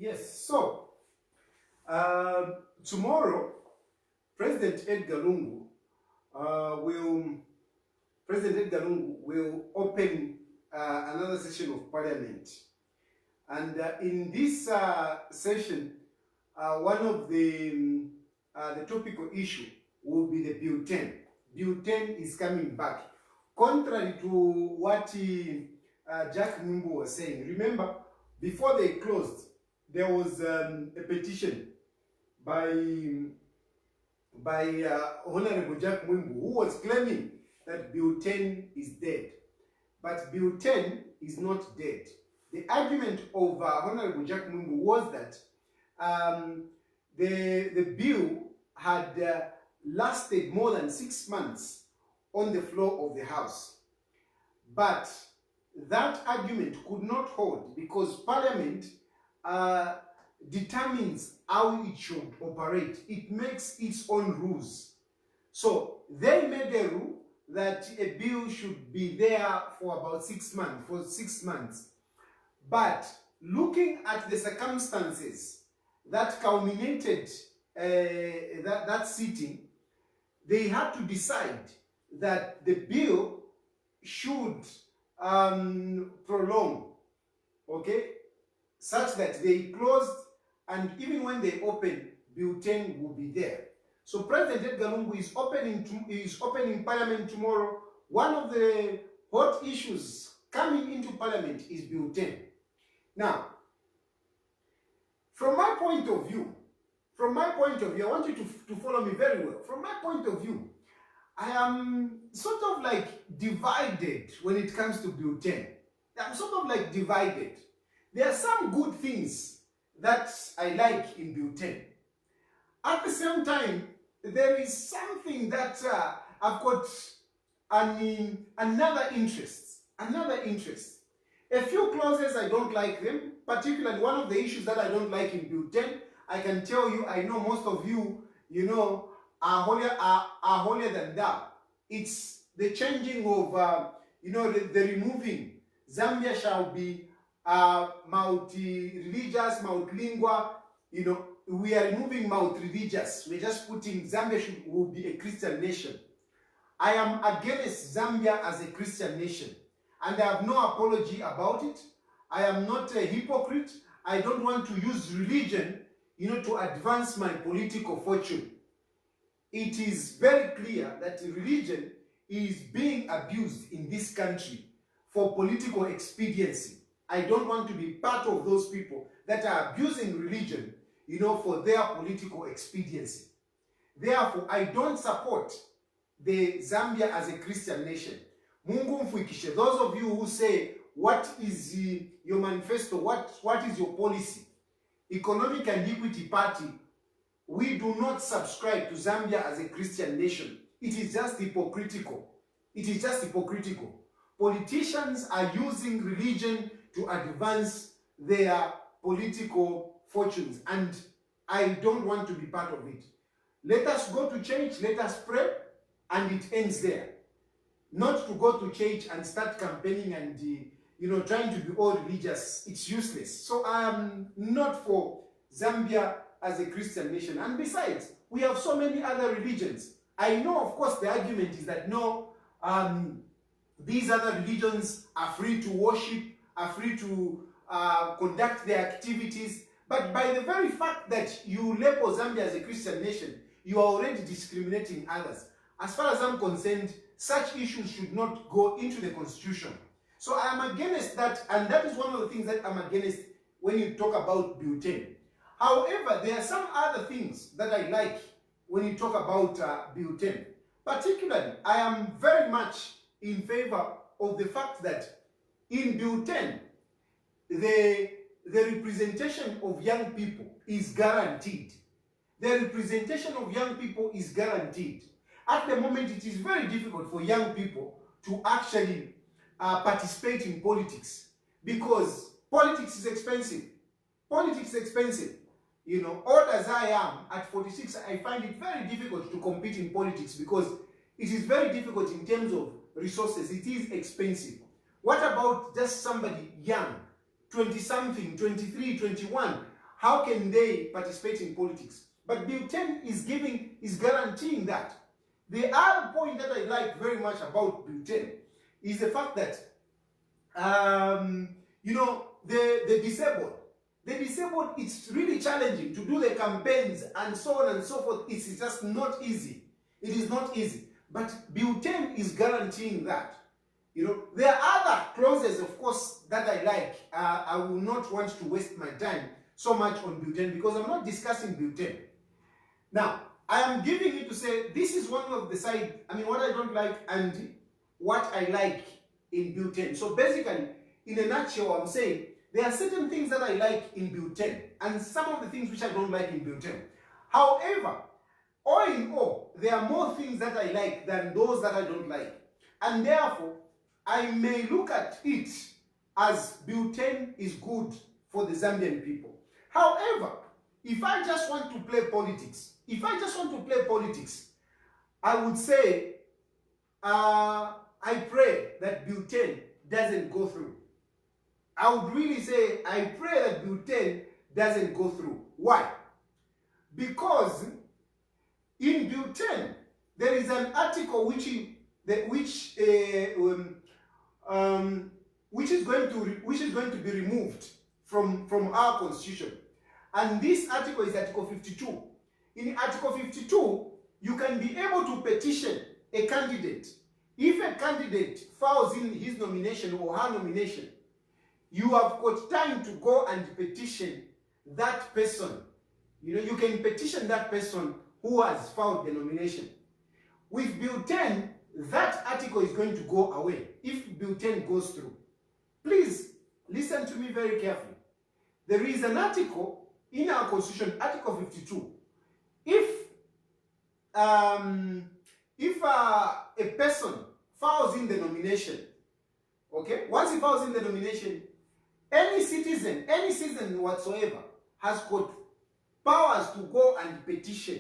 Yes, so tomorrow, President Edgar Lungu will open another session of Parliament, and in this session, one of the topical issue will be the Bill 10. Bill 10 is coming back, contrary to what Jack Mwimbu was saying. Remember, before they closed, there was a petition by Honorable Jack Mwimbu, who was claiming that Bill 10 is dead. But Bill 10 is not dead. The argument of Honorable Jack Mwimbu was that the bill had lasted more than 6 months on the floor of the House. But that argument could not hold because Parliament determines how it should operate. It makes its own rules. So they made a rule that a bill should be there for about 6 months, But looking at the circumstances that culminated that sitting, they had to decide that the bill should prolong, okay, such that they closed, and even when they open, Bill 10 will be there. So President Edgar Lungu is opening Parliament tomorrow. One of the hot issues coming into Parliament is Bill 10. Now, from my point of view, I want you to follow me very well. From my point of view, I am sort of like divided when it comes to Bill 10. I'm sort of like divided. There are some good things that I like in Bill 10. At the same time, there is something that I've got another interest. A few clauses I don't like them, particularly one of the issues that I don't like in Bill 10. I can tell you, I know most of you, are holier than thou. It's the changing of, the removing. Zambia shall be multi-religious, multilingual. We are removing multi-religious. We're just putting Zambia will be a Christian nation. I am against Zambia as a Christian nation, and I have no apology about it. I am not a hypocrite. I don't want to use religion, to advance my political fortune. It is very clear that religion is being abused in this country for political expediency. I don't want to be part of those people that are abusing religion, for their political expediency. Therefore, I don't support the Zambia as a Christian nation. Mungu mfuikishe. Those of you who say, what is your manifesto? What is your policy? Economic and Equity Party, we do not subscribe to Zambia as a Christian nation. It is just hypocritical. Politicians are using religion to advance their political fortunes, and I don't want to be part of it. Let us go to church, let us pray, and it ends there. Not to go to church and start campaigning and trying to be all religious. It's useless. So I am not for Zambia as a Christian nation. And besides, we have so many other religions. I know, of course, the argument is that no, these other religions are free to worship, are free to conduct their activities. But by the very fact that you label Zambia as a Christian nation, you are already discriminating others. As far as I'm concerned, such issues should not go into the constitution. So I am against that, and that is one of the things that I'm against when you talk about Bill 10. However, there are some other things that I like when you talk about Bill 10. Particularly, I am very much in favor of the fact that in Bill 10, the representation of young people is guaranteed. The representation of young people is guaranteed. At the moment, it is very difficult for young people to actually participate in politics because politics is expensive. Old as I am, at 46, I find it very difficult to compete in politics because it is very difficult in terms of resources. It is expensive. What about just somebody young, 20-something, 23, 21? how can they participate in politics? But Bill 10 is guaranteeing that. The other point that I like very much about Bill 10 is the fact that, you know, the disabled, it's really challenging to do the campaigns and so on and so forth. It's just not easy. It is not easy. But Bill 10 is guaranteeing that. You know, there are other clauses, of course, that I like. I will not want to waste my time so much on Bill 10 because I'm not discussing Bill 10. Now, I am giving you to say this is one of the side, what I don't like and what I like in Bill 10. So basically, in a nutshell, I'm saying there are certain things that I like in Bill 10 and some of the things which I don't like in Bill 10. However, all in all, there are more things that I like than those that I don't like. And therefore, I may look at it as Bill 10 is good for the Zambian people. However, if I just want to play politics, I would say, I pray that Bill 10 doesn't go through. I would really say, I pray that Bill 10 doesn't go through. Why? Because in Bill 10, there is an article which is going to be removed from our constitution. And this article is Article 52. In Article 52, you can be able to petition a candidate. If a candidate files in his nomination or her nomination, you have got time to go and petition that person. You know, you can petition that person who has filed the nomination. With Bill 10, that article is going to go away if Bill 10 goes through. Please listen to me very carefully. There is an article in our constitution, Article 52. If a person files in the nomination, okay, once he files in the nomination, any citizen whatsoever has got powers to go and petition.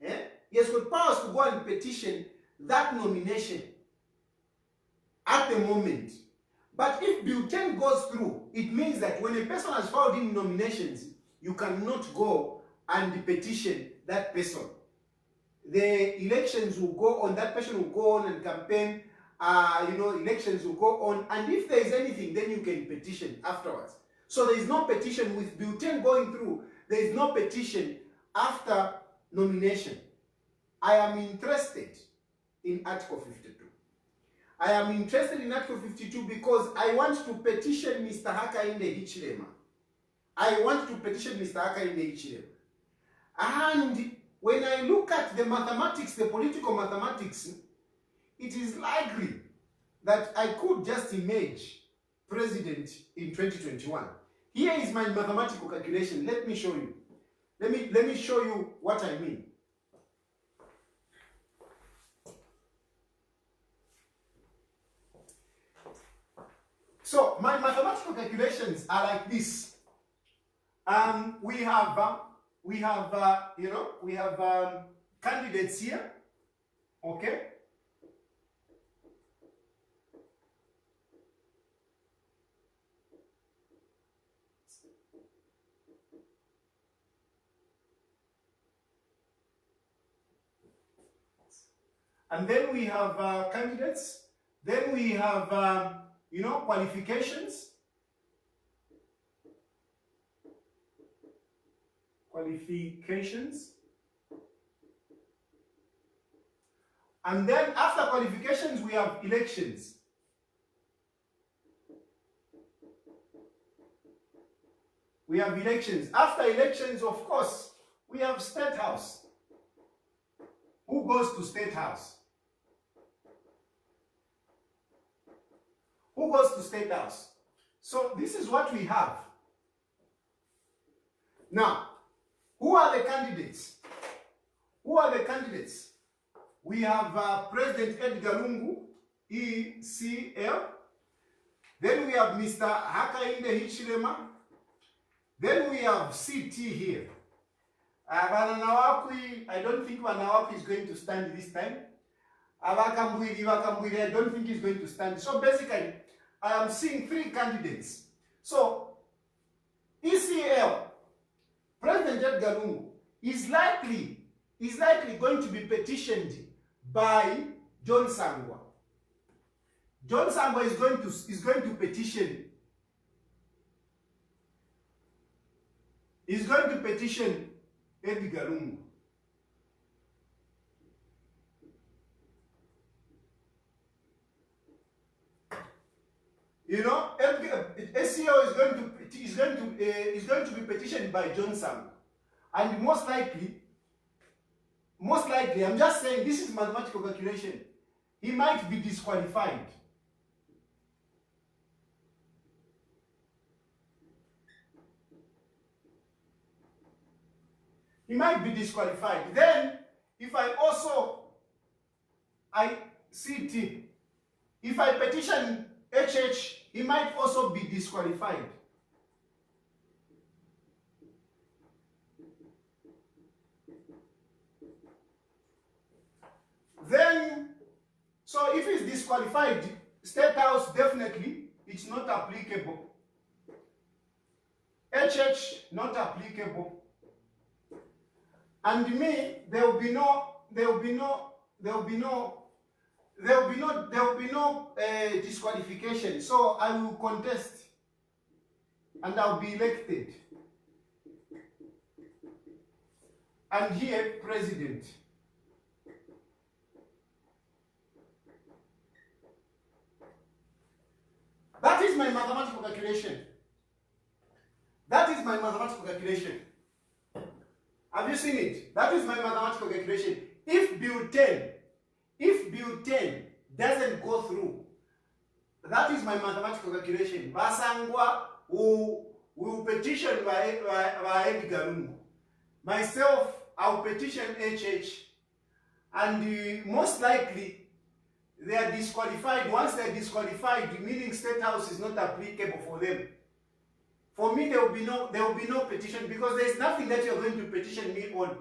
He has got powers to go and petition that nomination at the moment. But if Bill 10 goes through, it means that when a person has filed in nominations, you cannot go and petition that person. The elections will go on, that person will go on and campaign, elections will go on, and if there is anything, then you can petition afterwards. So there is no petition with Bill 10 going through, there is no petition after nomination. I am interested in Article 52. I am interested in Article 52 because I want to petition Mr. Hakainde Hichilema. I want to petition Mr. Hakainde Hichilema. And when I look at the mathematics, the political mathematics, it is likely that I could just emerge president in 2021. Here is my mathematical calculation. Let me show you. Let me show you what I mean. So my mathematical calculations are like this. We have candidates here, okay? And then we have candidates. Then we have, qualifications. And then after qualifications, we have elections. We have elections. After elections, of course, we have State House. Who goes to State House? Who goes to State House? So this is what we have. Now, who are the candidates? Who are the candidates? We have President Edgar Lungu, ECL. Then we have Mr. Hakainde Hichilema. Then we have CT here. I don't think Vanawakwi is going to stand this time. Vakambwili, I don't think he's going to stand. So basically, I am seeing three candidates. So, ECL President Edgar Lungu is likely going to be petitioned by John Sangwa. John Sangwa is going to petition. He's going to petition Edgar Lungu. You know, SEO is going to be petitioned by John Sangwa, and most likely, I'm just saying this is mathematical calculation. He might be disqualified. He might be disqualified. Then, if I petition HH, he might also be disqualified. Then, so if he's disqualified, State House definitely, it's not applicable. HH, not applicable. And me, there will be no disqualification. So I will contest and I'll be elected. And here, president. That is my mathematical calculation. That is my mathematical calculation. Have you seen it? That is my mathematical calculation. If Bill 10 doesn't go through, that is my mathematical calculation. Basangwa will petition by Edgar Lungu. Myself, I'll petition HH. And most likely, they are disqualified. Once they are disqualified, meaning State House is not applicable for them. For me, there will be no petition, because there is nothing that you're going to petition me on.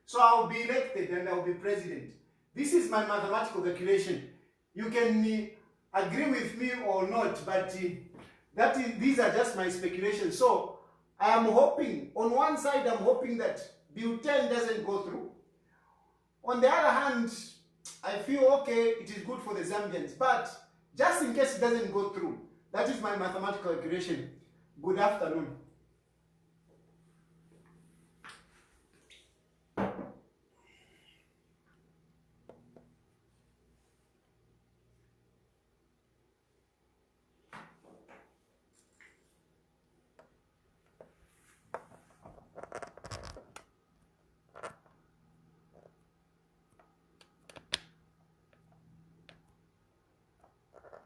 So I'll be elected and I'll be president. This is my mathematical calculation. You can agree with me or not, but these are just my speculations. So I am hoping, on one side, I'm hoping that Bill 10 doesn't go through. On the other hand, I feel okay, it is good for the Zambians, but just in case it doesn't go through, that is my mathematical calculation. Good afternoon.